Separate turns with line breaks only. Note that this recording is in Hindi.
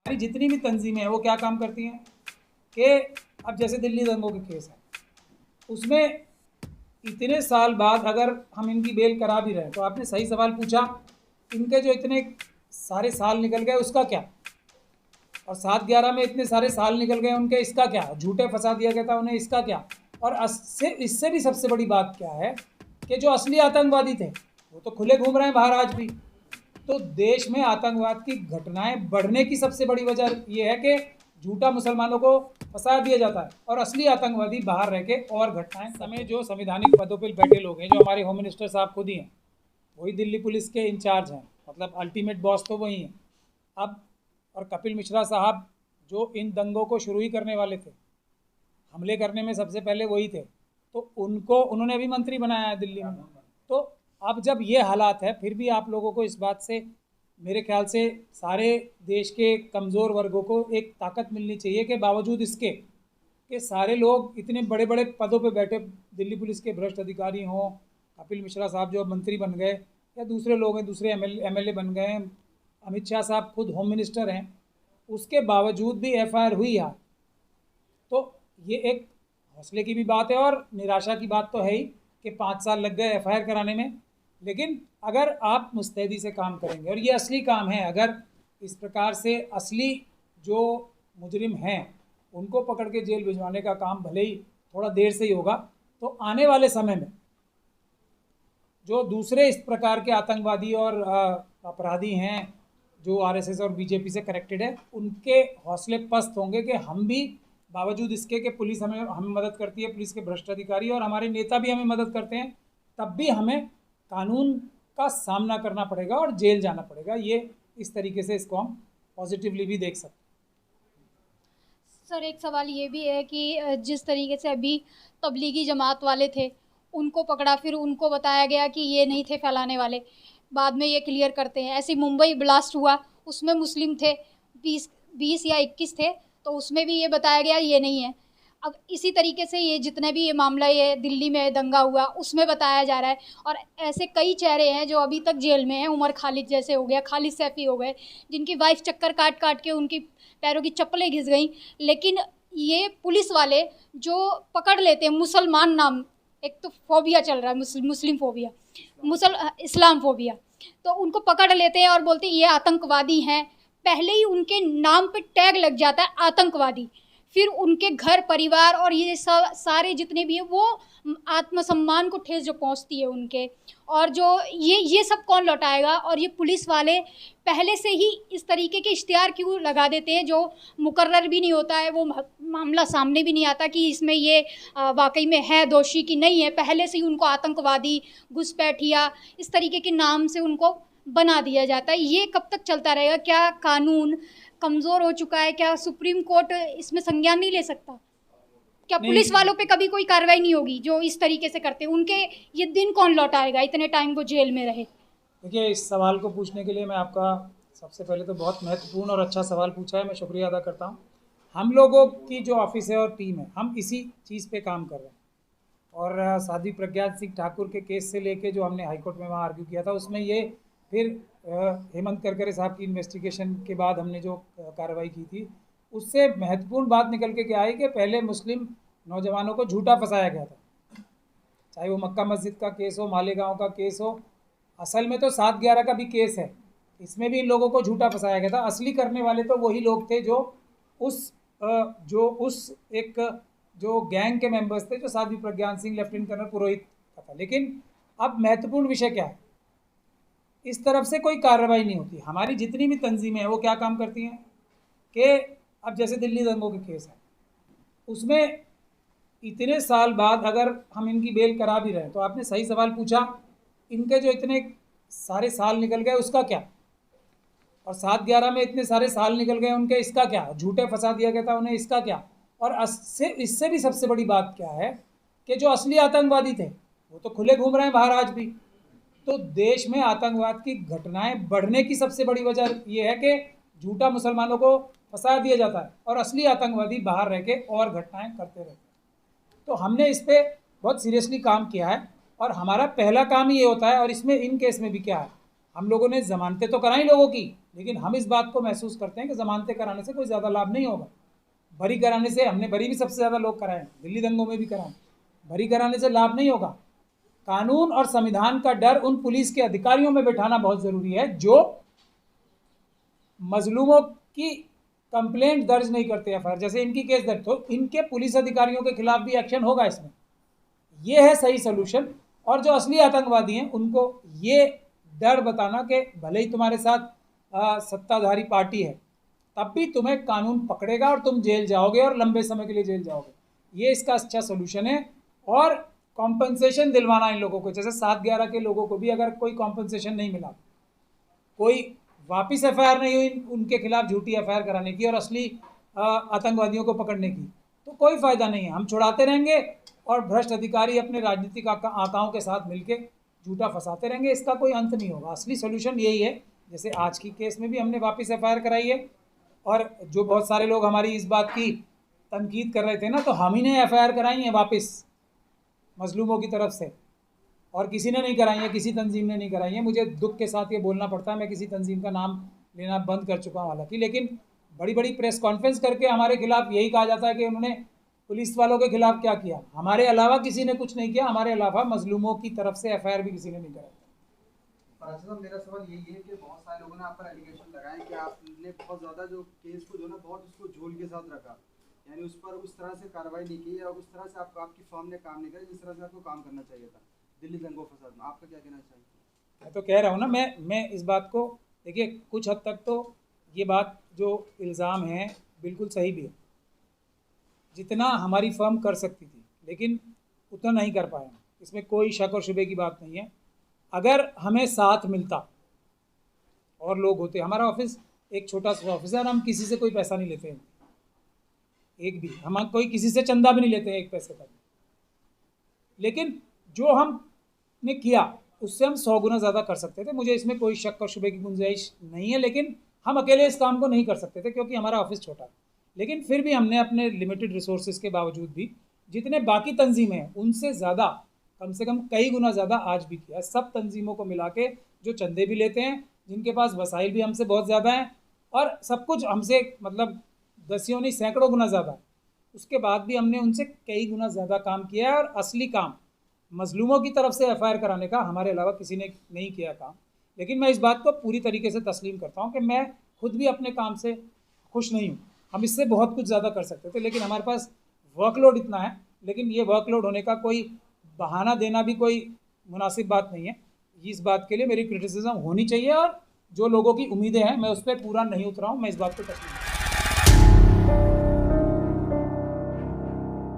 हमारी जितनी भी तंजीमें हैं वो क्या काम करती हैं कि अब जैसे दिल्ली दंगों के केस है, उसमें इतने साल बाद अगर हम इनकी बेल करा भी रहे हैं, तो आपने सही सवाल पूछा, इनके जो इतने सारे साल निकल गए उसका क्या, और 7/11 में इतने सारे साल निकल गए उनके, इसका क्या, झूठे फंसा दिया गया था उन्हें, इसका क्या। और इससे भी सबसे बड़ी बात क्या है कि जो असली आतंकवादी थे वो तो खुले घूम रहे हैं बाहर आज भी। तो देश में आतंकवाद की घटनाएं बढ़ने की सबसे बड़ी वजह यह है कि झूठा मुसलमानों को फंसा दिया जाता है और असली आतंकवादी बाहर रह के और घटनाएं। समय जो संवैधानिक पदों पर बैठे लोग हैं, जो हमारे होम मिनिस्टर साहब खुद ही हैं, वही दिल्ली पुलिस के इंचार्ज हैं, मतलब अल्टीमेट बॉस तो वही हैं अब। और कपिल मिश्रा साहब जो इन दंगों को शुरू ही करने वाले थे, हमले करने में सबसे पहले वही थे, तो उनको उन्होंने अभी मंत्री बनाया है दिल्ली में। तो अब जब ये हालात है, फिर भी आप लोगों को इस बात से मेरे ख्याल से सारे देश के कमज़ोर वर्गों को एक ताकत मिलनी चाहिए कि बावजूद इसके कि सारे लोग इतने बड़े बड़े पदों पे बैठे, दिल्ली पुलिस के भ्रष्ट अधिकारी हों, कपिल मिश्रा साहब जो अब मंत्री बन गए, या दूसरे लोग हैं, दूसरे एमएलए बन गए हैं, अमित शाह साहब खुद होम मिनिस्टर हैं, उसके बावजूद भी एफआईआर हुई है। तो ये एक हौसले की भी बात है और निराशा की बात तो है ही कि 5 साल लग गए एफआईआर कराने में। लेकिन अगर आप मुस्तैदी से काम करेंगे, और ये असली काम है, अगर इस प्रकार से असली जो मुजरिम हैं उनको पकड़ के जेल भिजवाने का काम भले ही थोड़ा देर से ही होगा, तो आने वाले समय में जो दूसरे इस प्रकार के आतंकवादी और अपराधी हैं जो आरएसएस और बीजेपी से कनेक्टेड है, उनके हौसले पस्त होंगे कि हम भी बावजूद इसके कि पुलिस हमें मदद करती है, पुलिस के भ्रष्ट अधिकारी और हमारे नेता भी हमें मदद करते हैं, तब भी हमें कानून का सामना करना पड़ेगा और जेल जाना पड़ेगा। ये इस तरीके से इसको हम पॉजिटिवली भी देख सकते हैं।
सर, एक सवाल ये भी है कि जिस तरीके से अभी तबलीगी जमात वाले थे, उनको पकड़ा, फिर उनको बताया गया कि ये नहीं थे फैलाने वाले, बाद में ये क्लियर करते हैं। ऐसे मुंबई ब्लास्ट हुआ, उसमें मुस्लिम थे, 20 या 21 थे, तो उसमें भी ये बताया गया ये नहीं है। अब इसी तरीके से ये जितने भी ये मामला ये दिल्ली में दंगा हुआ, उसमें बताया जा रहा है। और ऐसे कई चेहरे हैं जो अभी तक जेल में हैं, उमर खालिद जैसे हो गया, खालिद सैफी हो गए, जिनकी वाइफ चक्कर काट काट के उनकी पैरों की चप्पलें घिस गई। लेकिन ये पुलिस वाले जो पकड़ लेते हैं मुसलमान नाम, एक तो फोबिया चल रहा है, मुस्लिम फोबिया, इस्लाम फोबिया, तो उनको पकड़ लेते हैं और बोलते हैं ये आतंकवादी हैं। पहले ही उनके नाम पे टैग लग जाता है आतंकवादी, फिर उनके घर परिवार और ये सब सारे जितने भी हैं वो आत्मसम्मान को ठेस जो पहुंचती है उनके। और जो ये सब कौन लौटाएगा। और ये पुलिस वाले पहले से ही इस तरीके के इश्तिहार क्यों लगा देते हैं जो मुकर्रर भी नहीं होता है, वो मामला सामने भी नहीं आता कि इसमें ये वाकई में है दोषी कि नहीं है। पहले से ही उनको आतंकवादी, घुसपैठिया, इस तरीके के नाम से उनको बना दिया जाता है। ये कब तक चलता रहेगा? क्या कानून कमज़ोर हो चुका है? क्या सुप्रीम कोर्ट इसमें संज्ञान नहीं ले सकता? क्या पुलिस
नहीं,
वालों पे कभी कोई कार्रवाई नहीं होगी जो इस तरीके से करते हैं? उनके ये दिन कौन लौटाएगा, इतने टाइम वो जेल में रहे?
देखिए, इस सवाल को पूछने के लिए मैं आपका सबसे पहले तो बहुत महत्वपूर्ण और अच्छा सवाल पूछा है, मैं शुक्रिया अदा करता हूँ। हम लोगों की जो ऑफिस है और टीम है, हम इसी चीज़ पे काम कर रहे हैं। और साध्वी प्रज्ञा सिंह ठाकुर के केस से लेके जो हमने हाईकोर्ट में वहाँ आर्ग्यू किया था, उसमें ये फिर हेमंत करकरे साहब की इन्वेस्टिगेशन के बाद हमने जो कार्रवाई की थी, उससे महत्वपूर्ण बात निकल के क्या आई कि पहले मुस्लिम नौजवानों को झूठा फंसाया गया था, चाहे वो मक्का मस्जिद का केस हो, मालेगांव का केस हो। असल में तो 7/11 का भी केस है, इसमें भी इन लोगों को झूठा फंसाया गया था। असली करने वाले तो वही लोग थे जो उस एक जो गैंग के मेंबर्स थे, जो साध्वी प्रज्ञान सिंह, लेफ्टिनेंट कर्नल पुरोहित का था। लेकिन अब महत्वपूर्ण विषय क्या है, इस तरफ से कोई कार्रवाई नहीं होती। हमारी जितनी भी तंजीमें हैं वो क्या काम करती हैं कि अब जैसे दिल्ली दंगों के केस है, उसमें इतने साल बाद अगर हम इनकी बेल करा भी रहे हैं, तो आपने सही सवाल पूछा, इनके जो इतने सारे साल निकल गए उसका क्या, और 7/11 में इतने सारे साल निकल गए उनके, इसका क्या, झूठे फंसा दिया गया था उन्हें, इसका क्या। और इससे भी सबसे बड़ी बात क्या है कि जो असली आतंकवादी थे वो तो खुले घूम रहे हैं बाहर आज भी। तो देश में आतंकवाद की घटनाएं बढ़ने की सबसे बड़ी वजह यह है कि झूठा मुसलमानों को फंसा दिया जाता है और असली आतंकवादी बाहर रह के और घटनाएं करते रहते हैं। तो हमने इस पर बहुत सीरियसली काम किया है और हमारा पहला काम ही ये होता है। और इसमें इन केस में भी क्या है, हम लोगों ने जमानतें तो कराई लोगों की, लेकिन हम इस बात को महसूस करते हैं कि ज़मानतें कराने से कोई ज़्यादा लाभ नहीं होगा। बरी कराने से, हमने बरी भी सबसे ज़्यादा लोग कराए, दिल्ली दंगों में भी कराए, बरी कराने से लाभ नहीं होगा। कानून और संविधान का डर उन पुलिस के अधिकारियों में बिठाना बहुत ज़रूरी है जो मजलूमों की कंप्लेंट दर्ज नहीं करते एफआईआर, जैसे इनकी केस दर्ज, तो इनके पुलिस अधिकारियों के खिलाफ भी एक्शन होगा इसमें। ये है सही सोल्यूशन। और जो असली आतंकवादी हैं उनको ये डर बताना कि भले ही तुम्हारे साथ सत्ताधारी पार्टी है, तब भी तुम्हें कानून पकड़ेगा और तुम जेल जाओगे और लंबे समय के लिए जेल जाओगे, ये इसका अच्छा सोल्यूशन है। और कॉम्पनसेशन दिलवाना इन लोगों को, जैसे 7/11 के लोगों को भी अगर कोई कॉम्पनसेशन नहीं मिला, कोई वापस एफआईआर नहीं हुई उनके खिलाफ झूठी एफआईआर कराने की और असली आतंकवादियों को पकड़ने की, तो कोई फ़ायदा नहीं है। हम छुड़ाते रहेंगे और भ्रष्ट अधिकारी अपने राजनीतिक आकाओं के साथ मिलके झूठा फंसाते रहेंगे, इसका कोई अंत नहीं होगा। असली सोल्यूशन यही है। जैसे आज की केस में भी हमने वापस एफआईआर कराई है, और जो बहुत सारे लोग हमारी इस बात की तनकीद कर रहे थे ना, तो हम ही ने एफआईआर कराई है वापस मजलूमों की तरफ से, और किसी ने नहीं कराई है, किसी तंजीम ने नहीं कराई है। मुझे दुख के साथ ये बोलना पड़ता है, मैं किसी तंजीम का नाम लेना बंद कर चुका हूँ हालांकि, लेकिन बड़ी बड़ी प्रेस कॉन्फ्रेंस करके हमारे खिलाफ यही कहा जाता है कि उन्होंने पुलिस वालों के खिलाफ क्या किया। हमारे अलावा किसी ने कुछ नहीं किया, हमारे अलावा मजलूमों की तरफ से एफआईआर भी किसी ने नहीं कराई।
साहब, मेरा सवाल यही है कि बहुत सारे लोगों ने आप पर एलिगेशन लगाए कि आपने बहुत ज़्यादा जो केस को जो ना बहुत उसको झोल के साथ रखा, यानी उस पर उस तरह से कार्रवाई नहीं की या उस तरह से आपकी फर्म ने काम नहीं किया जिस तरह से आपको काम करना चाहिए था दिल्ली दंगों फसाद में। आपका क्या कहना चाहिए?
मैं तो कह रहा हूँ ना, मैं इस बात को, देखिए कुछ हद तक तो ये बात जो इल्ज़ाम है बिल्कुल सही भी है। जितना हमारी फर्म कर सकती थी लेकिन उतना नहीं कर पाए, इसमें कोई शक और शुबे की बात नहीं है। अगर हमें साथ मिलता और लोग होते, हमारा ऑफिस एक छोटा सा ऑफिस है और हम किसी से कोई पैसा नहीं लेते हैं, एक भी, हम कोई किसी से चंदा भी नहीं लेते हैं एक पैसे का भी, लेकिन जो हमने किया उससे हम 100 गुना ज़्यादा कर सकते थे। मुझे इसमें कोई शक और शुबे की गुंजाइश नहीं है, लेकिन हम अकेले इस काम को नहीं कर सकते थे क्योंकि हमारा ऑफिस छोटा है। लेकिन फिर भी हमने अपने लिमिटेड रिसोर्सेज के बावजूद भी जितने बाकी तंजीमें हैं उनसे ज़्यादा, कम से कम कई गुना ज़्यादा आज भी किया। सब तंजीमों को मिला के जो चंदे भी लेते हैं, जिनके पास वसाइल भी हमसे बहुत ज़्यादा हैं और सब कुछ हमसे मतलब दसियों नहीं सैकड़ों गुना ज़्यादा, उसके बाद भी हमने उनसे कई गुना ज़्यादा काम किया है। और असली काम मजलूमों की तरफ से एफआईआर कराने का हमारे अलावा किसी ने नहीं किया काम। लेकिन मैं इस बात को पूरी तरीके से तस्लीम करता हूँ कि मैं खुद भी अपने काम से खुश नहीं हूँ। हम इससे बहुत कुछ ज़्यादा कर सकते थे, लेकिन हमारे पास वर्कलोड इतना है। लेकिन ये वर्कलोड होने का कोई बहाना देना भी कोई मुनासिब बात नहीं है। इस बात के लिए मेरी क्रिटिसिज्म होनी चाहिए, और जो लोगों की उम्मीदें हैं मैं उस पर पूरा नहीं उतरा हूँ, मैं इस बात को तस्लीम